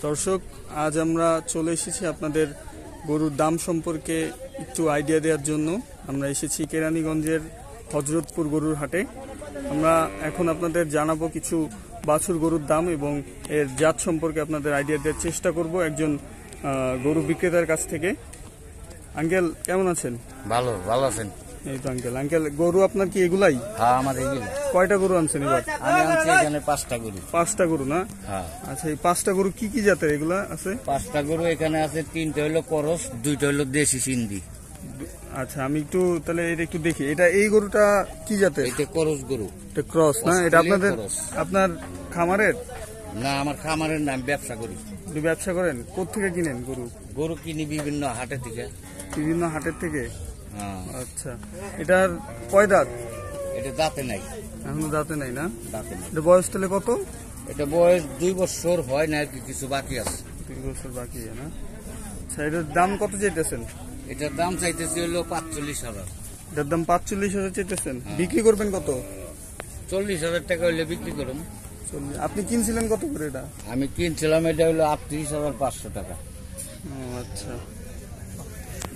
দর্শক, আজ আমরা চলে এসেছি আপনাদের গরুর দাম সম্পর্কে একটু আইডিয়া দেওয়ার জন্য। আমরা এসেছি কেরানীগঞ্জের হজরতপুর গরুর হাটে। আমরা এখন আপনাদের জানাবো কিছু বাছুর গরুর দাম এবং এর জাত সম্পর্কে আপনাদের আইডিয়া দেওয়ার চেষ্টা করব একজন গরু বিক্রেতার কাছ থেকে। আঙ্কেল কেমন আছেন? ভালো আছেন? এই তো আঙ্কেল গরু আপনার কি এগুলাই? হ্যাঁ, আমার এগুলো। কয়টা গরু আনছেন এবার? আমি আনছি এখানে 5টা গরু। 5টা গরু না? হ্যাঁ। আচ্ছা, এই 5টা গরু কি কি জাতের এগুলা আছে? 5টা গরু এখানে আছে, 3টা হলো করস, 2টা হলো দেশি সিন্ধি। আচ্ছা, আমি একটু তাহলে এটা একটু দেখি। এটা এই গরুটা কি জাতের? এটা করস গরু। এটা ক্রস না? এটা আপনার খামারের? না, আমার খামারের নাম, ব্যবসা করি। ব্যবসা করেন? কোত্থেকে কিনেন গরু? গরু কিনি বিভিন্ন হাটে থেকে। বিভিন্ন হাটের থেকে? হ্যাঁ। আচ্ছা, এটার কয় দাঁত? এটা দাঁতে নাই, এখনো দাঁতে নাই না? দাঁতে নাই। এটা বয়স তাহলে কত? এটা বয়স 2 বছর হয় না, কিছু বাকি আছে। 2 বছর বাকি না? আচ্ছা, এটার দাম কত চাইতেছেন? এটার দাম চাইতেছি হলো 45,000। এটার দাম 45,000 চাইতেছেন? বিক্রি করবেন কত? 40,000 টাকা হলে বিক্রি করুন। আপনি কিনছিলেন কত করে এটা? আমি কিনছিলাম এটা হলো 38,500 টাকা। আচ্ছা,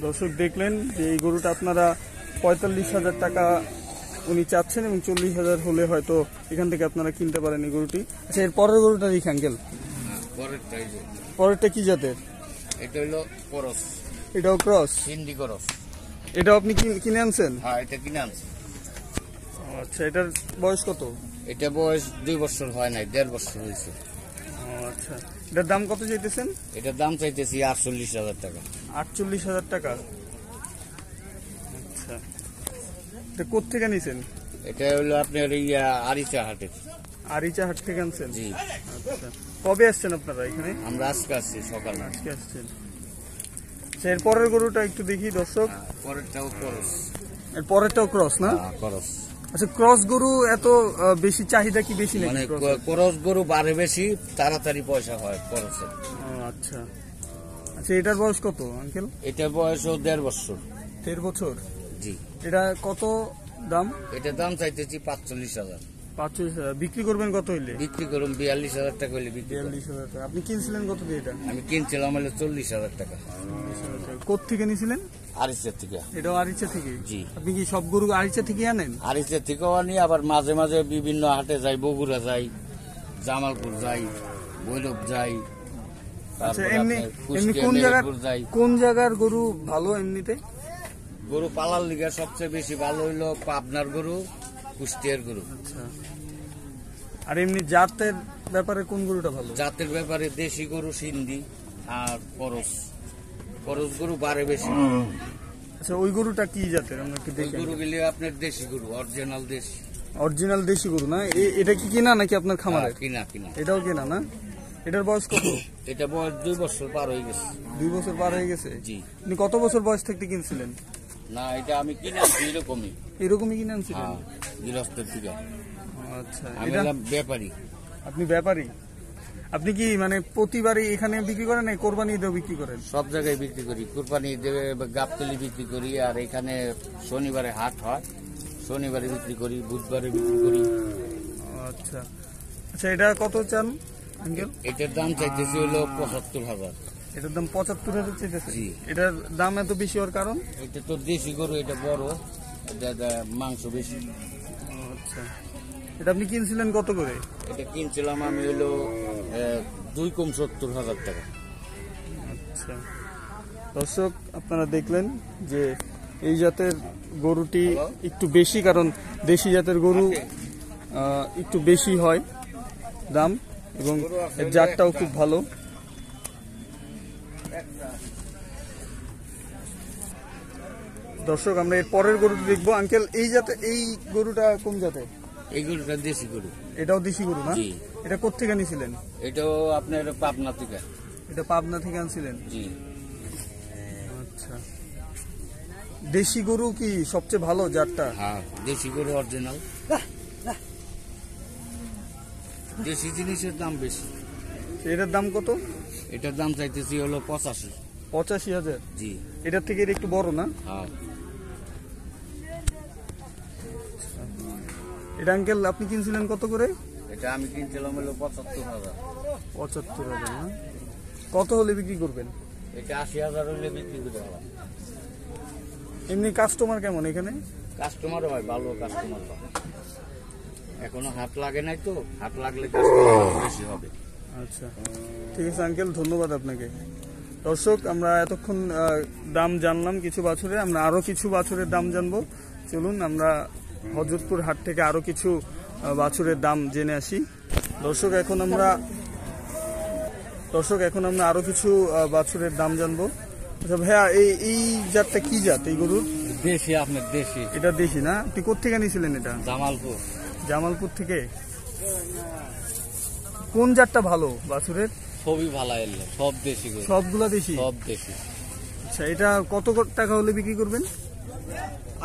দর্শক দেখলেন যে এই গরুটা আপনারা 45,000 টাকা উনি চাচ্ছেন এবং 40,000 হলে হয়তো এখান থেকে আপনারা কিনতে পারেন এই গরুটি। আচ্ছা, এর পরের গরুটা দেখি আঙ্কেল। পরেরটা কি জাতের? এটা হলো করস। এটাও ক্রস? হিন্দি করস। এটাও আপনি কিনে আনছেন? হ্যাঁ, এটা কিনে আনছি। আচ্ছা, এটার বয়স কত? এটা বয়স 2 বছর হয় নাই, 1.5 বছর হয়েছে। আচ্ছা, এটার দাম কত চাইতেছেন? এটার দাম চাইতেছি 48,000 টাকা। 48,000 টাকা? আচ্ছা, এটা কোত্থেকে নিছেন? এটা হলো আপনার আরিচা হাটের। আরিচা হাট থেকে আনছেন? জি। আচ্ছা, কবে আসছেন আপনারা এখানে? আমরা আজকে আসছি, সকালে আজকে আসছেন। আচ্ছা, এর পরের গরুটা একটু দেখি দর্শক। পরেরটাও করস। এর পরেরটাও ক্রস না? করস। আচ্ছা, ক্রস গরু এত বেশি চাহিদা কি বেশি নাকি? মানে করস গরু বাড়ে বেশি, তাড়াতাড়ি পয়সা হয় করসের। আচ্ছা আচ্ছা, এটার বয়স কত আঙ্কেল? এটার বয়সও 1.5 বছর। 1.5 বছর? জি। এটা কত দাম? এটার দাম চাইতেছি 45,000। 45,000? বিক্রি করবেন কত হইলে? বিক্রি করুন 42,000 টাকা হইলে বিক্রি করুন। 42,000 টাকা। আপনি কিনছিলেন কত দিয়ে এটা? আমি কিনছিলাম হলে 40,000 টাকা। 40,000 টাকা। কোত্থেকে নিয়েছিলেন? আরিচা থেকে। এটাও আরিচা থেকে? জি। আপনি কি সব গরু আরিচা থেকে আনেন? আরিচা থেকেও আনি, আবার মাঝে মাঝে বিভিন্ন হাটে যাই, বগুড়া যাই, জামালপুর যাই, ভৈরব যাই। আচ্ছা, এমনি কোন জায়গার গরু ভালো এমনিতে? গরু পালার লিগে সবচেয়ে বেশি ভালো হইলো পাবনার গরু, কুষ্টিয়ার গরু। আচ্ছা, আর এমনি জাতের ব্যাপারে কোন গরুটা ভালো? জাতের ব্যাপারে দেশি গরু সিন্ধি আর করস গরু বাড়ে বেশি। আচ্ছা, ওই গরুটা কি জাতের? আমরা কি দেখি। গরু গেলে আপনার দেশি গরু, অরিজিনাল দেশি গরু না? এটা কি কিনা নাকি আপনার খামারে? কিনা। এটাও কিনা না? এটার বয়স কত? এটা বয়স 2 বছর পার হয়ে গেছে। 2 বছর পার হয়ে গেছে? জি। আপনি কত বছর বয়স থাকতে কিনছিলেন? না, এটা আমি কিনে আনছি এরকমই কিনে আনছিলেন? গৃহস্থের থেকে। আচ্ছা, আমি ব্যাপারী। আপনি ব্যাপারী? আপনি কি মানে প্রতিবারই এখানে বিক্রি করেন না কোরবানি ঈদেও বিক্রি করেন? সব জায়গায় বিক্রি করি, কোরবানি ঈদে গাবতলি বিক্রি করি, আর এখানে শনিবারে হাট হয়, শনিবারে বিক্রি করি, বুধবারে বিক্রি করি। আচ্ছা আচ্ছা, এটা কত চান আঙ্কেল? এটার দাম চাইতেছি হলো 75,000। এটার দাম 75,000 চাইতেছে? জি। এটার দাম এত বেশি হওয়ার কারণ? এটা তো দেশি গরু, এটা বড়, এটা মাংস বেশি। আচ্ছা, এটা আপনি কিনছিলেন কত করে? এটা কিনছিলাম আমি হলো 2,70,000 টাকা। আচ্ছা, দর্শক আপনারা দেখলেন যে এই জাতের গরুটি একটু বেশি, কারণ দেশি জাতের গরু একটু বেশি হয় দাম এবং এর জাতটাও খুব ভালো। দর্শক, আমরা এর পরের গরুটি দেখবো। আঙ্কেল, এই গরুটা কোন জাতের? এই গরুটা দেশি গরু। এটাও দেশি গরু না? জি। এটা কোত্থেকে নিয়েছিলেন? এটাও আপনার পাবনা থেকে। এটা পাবনা থেকে আনছিলেন? জি। আচ্ছা, দেশি গরু কি সবচেয়ে ভালো জাতটা? হ্যাঁ, দেশি গরু অরিজিনাল। দেশি জিনিসের দাম বেশি। এটার দাম কত? এটার দাম চাইতেছি হলো 85। 85,000? জি। এটার থেকে এটা একটু বড় না? হ্যাঁ। এটা আঙ্কেল আপনি কিনছিলেন কত করে? এটা আমি কিনছিলাম হলো 75,000। 75,000 না? কত হলে বিক্রি করবেন? এটা 80,000 হলে বিক্রি করে হলাম। এমনি কাস্টমার কেমন এখানে? কাস্টমার হয়, ভালো কাস্টমার হয়। এখনো হাট লাগে নাই তো, হাট লাগলে কাস্টমার বেশি হবে। আচ্ছা, ঠিক আছে আঙ্কেল, ধন্যবাদ আপনাকে। দর্শক, আমরা এতক্ষণ দাম জানলাম কিছু বাছুরের, আমরা আরো কিছু বাছুরের দাম জানবো। চলুন আমরা হযরতপুর হাট থেকে আরো কিছু বাছুরের দাম জেনে আসি। দর্শক, এখন আমরা আরো কিছু বাছুরের দাম জানবো। আচ্ছা ভাইয়া, এই জাতটা কি জাত এই গরুর? দেশি, আপনার দেশি। এটা দেশি না? আপনি কোত্থেকে নিয়েছিলেন এটা? জামালপুর। জামালপুর থেকে। কোন জাতটা ভালো বাছুরের? সবই ভালো এলো, সব দেশি গরু। সবগুলা দেশি? সব দেশি। আচ্ছা, এটা কত টাকা হলে বিক্রি করবেন?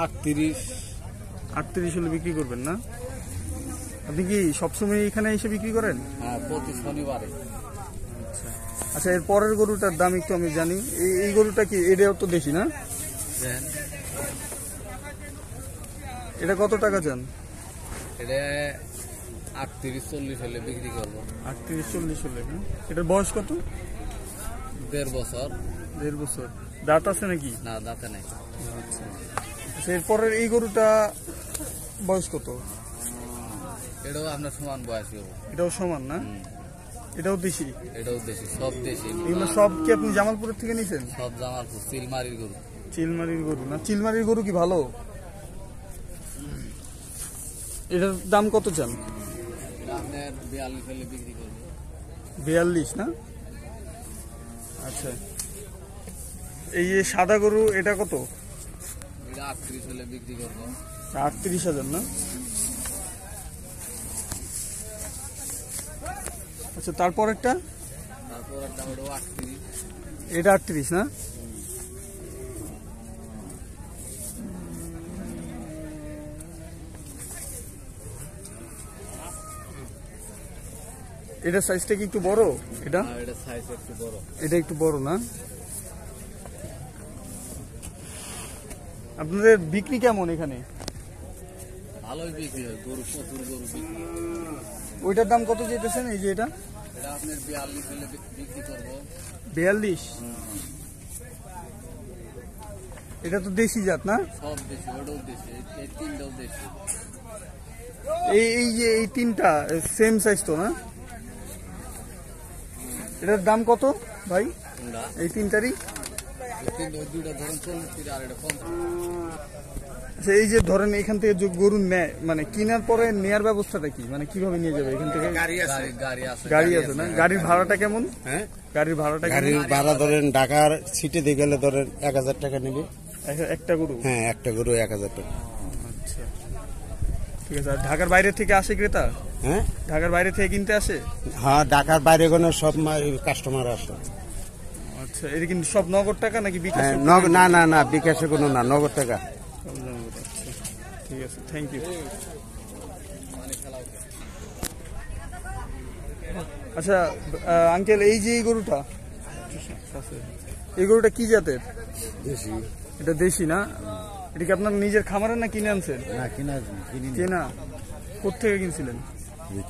38 হলে বিক্রি করবেন না? আপনি কি সবসময় এখানে এসে বিক্রি করেন? হ্যাঁ, প্রতি শনিবারে। আচ্ছা, এর পরের গরুটার দাম একটু আমি জানি। এই গরুটা কি, এটাও তো দেশি না? এটা কত টাকা চান? এটা 38-40 হলে বিক্রি করবো। 38-40 হলে না? এটার বয়স কত? 1.5 বছর। 1.5 বছর। দাঁত আছে নাকি? না, দাঁতে নাই। আচ্ছা, এরপরের এই গরুটা বয়স কত? এটাও আপনার সমান বয়সী হবো। এটাও সমান না? এটাও দেশি? এটাও দেশি, সব দেশি। এগুলো সব কি আপনি জামালপুরের থেকে নিয়েছেন? সব জামালপুর, চিলমারির গরু। চিলমারির গরু না? চিলমারির গরু কি ভালো? এটার দাম কত চান? আপনার 42 হলে বিক্রি করবো। 42 না? আচ্ছা, এই যে সাদা গরু এটা কত? এটা 38 হলে বিক্রি করবো। 38,000 না? আচ্ছা, তারপর একটা ওটাও 38। এটা 38 না? এটা সাইজটা কি একটু বড়? এটা সাইজ একটু বড়। এটা একটু বড় না? আপনাদের বিক্রি কেমন এখানে? ভালোই বিক্রি হয়, গরু প্রচুর গরু বিক্রি হয়। ওইটার দাম কত চাইতেছেন? এই যে এটা আপনার 42 হলে বিক্রি করবো। 42? এটা তো দেশি জাত না? সব দেশি, ওটাও দেশি, এই তিনটাও দেশি। এই যে এই তিনটা সেম সাইজ তো না? এটার দাম কত ভাই এই তিনটারই? দুইটা ধরেন 40, আর এটা 50। আচ্ছা, এই যে ধরেন এখান থেকে যে গরু নেয়, মানে কেনার পরে নেয়ার ব্যবস্থাটা কি, মানে কিভাবে নিয়ে যাবে এখান থেকে? গাড়ি আছে না? গাড়ির ভাড়াটা কেমন? হ্যাঁ, গাড়ির ভাড়াটা কেমন? গাড়ির ভাড়া ধরেন ঢাকার সিটে দিয়ে গেলে ধরেন 1000 টাকা নেবে। একটা গরু? হ্যাঁ, একটা গরু 1000 টাকা। আচ্ছা, ঠিক আছে। আর ঢাকার বাইরে থেকে আসে ক্রেতা? হ্যাঁ, ঢাকার বাইরে থেকে কিনতে আসে? হ্যাঁ, ঢাকার বাইরে কোনো সব কাস্টমার আসে। আচ্ছা, এটা কিন্তু সব নগদ টাকা নাকি বিকাশ? হ্যাঁ, না বিকাশে কোনো না, নগদ টাকা। আচ্ছা, ঠিক আছে, থ্যাংক ইউ। আচ্ছা আঙ্কেল, এই যে এই গরুটা কি জাতের? দেশি। এটা দেশি না? এটা কি আপনার নিজের খামারের না কিনে আনছেন? না, কেনা। কোথেকে কিনছিলেন?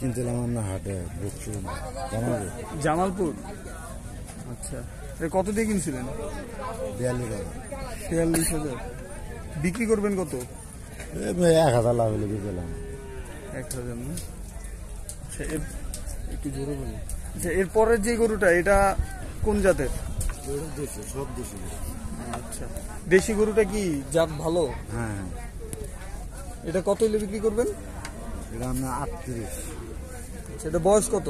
কিনছিলাম আমরা হাটে, জামালপুর। আচ্ছা, কত দিয়ে কিনছিলেন? 42,000। বিক্রি করবেন কত? 1000 লাভ হলে বিকেলাম। 1000 না? আচ্ছা, একটু জোরে বলুন। আচ্ছা, এরপরের যে গরুটা, এটা কোন জাতের? সব দেশি। আচ্ছা, দেশি গরুটা কি জাত ভালো? হ্যাঁ, এটা কত হলে বিক্রি করবেন? এটা আমরা 38। আচ্ছা, এটা বয়স কত?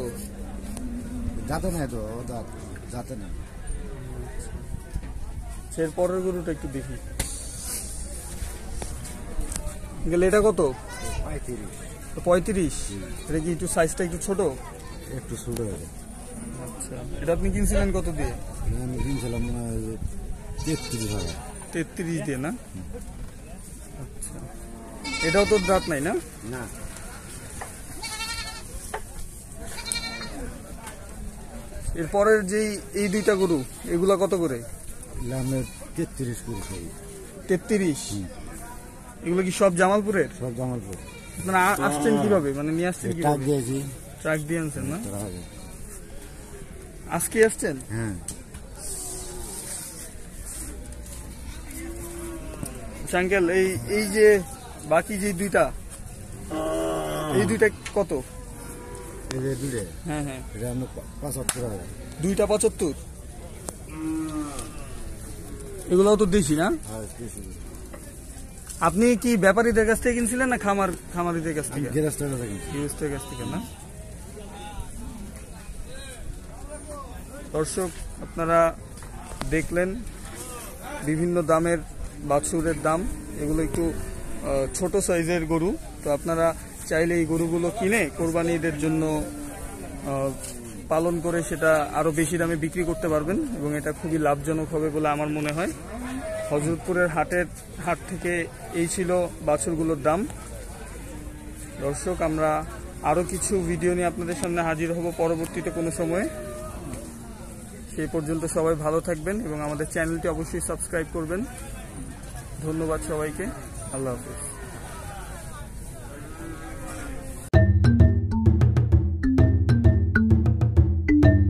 যাতে নাই তো, যাতে নাই। এরপরের গরুটা একটু দেখি। গেলে এটা কত? 35। এটা কি একটু সাইজটা একটু ছোট? একটু ছোট হবে। আচ্ছা, এটা আপনি কিনছিলেন কত দিয়ে? আমি কিনছিলাম 33,000। 33 দিয়ে না? আচ্ছা, এটাও তো দাঁত নাই না? না। এরপরের যে এই দুইটা গরু, এগুলা কত করে? 33 করে। 33? এগুলো কি সব জামালপুরের? সব জামালপুর। আপনারা আসছেন কিভাবে, মানে নিয়ে আসছেন ট্রাক কিভাবে? দিয়েছি। ট্রাক দিয়ে আনছেন না? আজকে আসছেন? হ্যাঁ। আঙ্কেল এই যে বাকি যে দুইটা, এই দুইটা কত? হ্যাঁ হ্যাঁ, 75 দুইটা 75। এগুলোও তো দেশি না? আপনি কি ব্যাপারীদের কাছ থেকে কিনছিলেন না খামারিদের কাছ থেকে? গৃহস্থের কাছ থেকে না? দর্শক, আপনারা দেখলেন বিভিন্ন দামের বাছুরের দাম। এগুলো একটু ছোট সাইজের গরু, তো আপনারা চাইলে এই গরুগুলো কিনে কোরবানিদের জন্য পালন করে সেটা আরো বেশি দামে বিক্রি করতে পারবেন এবং এটা খুবই লাভজনক হবে বলে আমার মনে হয়। হযরতপুরের হাট থেকে এই ছিল বাছুরগুলোর দাম। দর্শক, আমরা আরো কিছু ভিডিও নিয়ে আপনাদের সামনে হাজির হব পরবর্তীতে কোনো সময়ে। সেই পর্যন্ত সবাই ভালো থাকবেন এবং আমাদের চ্যানেলটি অবশ্যই সাবস্ক্রাইব করবেন। ধন্যবাদ সবাইকে। আল্লাহ হাফেজ।